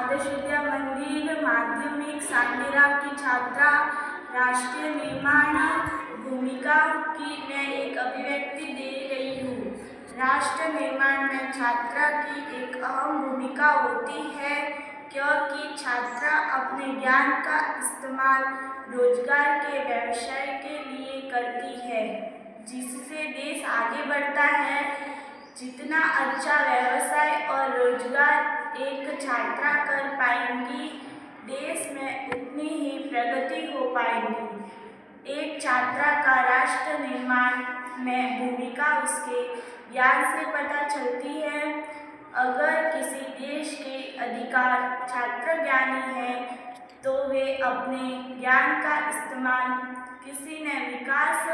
आदर्श विद्या मंदिर माध्यमिक सांडेरा की छात्रा। राष्ट्र निर्माण भूमिका की मैं एक अभिव्यक्ति दे रही हूँ। राष्ट्र निर्माण में छात्रा की एक अहम भूमिका होती है, क्योंकि छात्रा अपने ज्ञान का इस्तेमाल रोजगार के व्यवसाय के लिए करती है, जिससे देश आगे बढ़ता है। जितना अच्छा व्यवसाय और रोजगार एक छात्रा कर पाएंगी, देश में उतनी ही प्रगति हो पाएगी। एक छात्रा का राष्ट्र निर्माण में भूमिका उसके ज्ञान से पता चलती है। अगर किसी देश के अधिकार छात्र ज्ञानी है, तो वे अपने ज्ञान का इस्तेमाल किसी न विकास,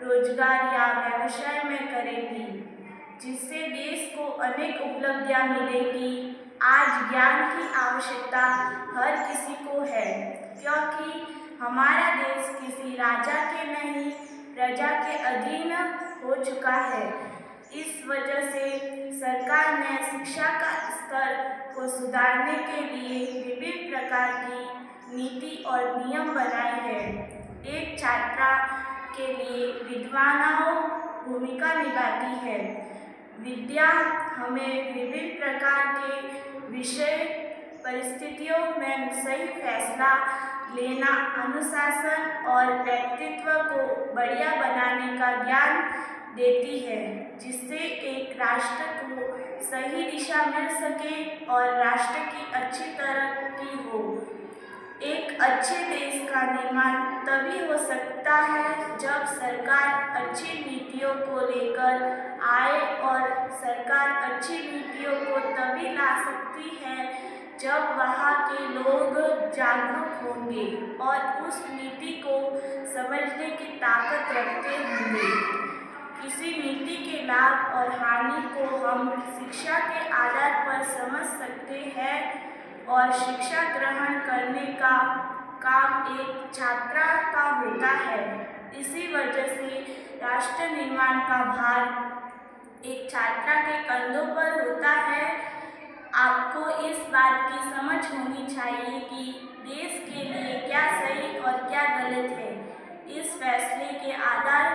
रोजगार या व्यवसाय में करेंगी, जिससे देश को अनेक उपलब्धियां मिलेगी। आज ज्ञान की आवश्यकता हर किसी को है, क्योंकि हमारा देश किसी राजा के नहीं, प्रजा के अधीन हो चुका है। इस वजह से सरकार ने शिक्षा का स्तर को सुधारने के लिए विभिन्न प्रकार की नीति और नियम बनाए हैं। एक छात्रा के लिए विद्वानों भूमिका निभाती है। विद्या हमें विभिन्न प्रकार के विषय परिस्थितियों में सही फैसला लेना, अनुशासन और व्यक्तित्व को बढ़िया बनाने का ज्ञान देती है, जिससे एक राष्ट्र को सही दिशा मिल सके और राष्ट्र की अच्छी तरक्की हो। एक अच्छे देश का निर्माण तभी हो सकता है जब सरकार अच्छी नीतियों को लेकर आए, और सरकार अच्छी नीतियों को तभी ला सकती है जब वहाँ के लोग जागरूक होंगे और उस नीति को समझने की ताकत रखते होंगे। किसी नीति के लाभ और हानि को हम शिक्षा के आधार पर समझ सकते हैं, और शिक्षा ग्रहण करने का काम एक छात्रा का होता है। इसी वजह से राष्ट्र निर्माण का भार एक छात्रा के कंधों पर होता है। आपको इस बात की समझ होनी चाहिए कि देश के लिए क्या सही और क्या गलत है, इस फैसले के आधार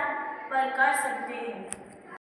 पर कर सकते हैं।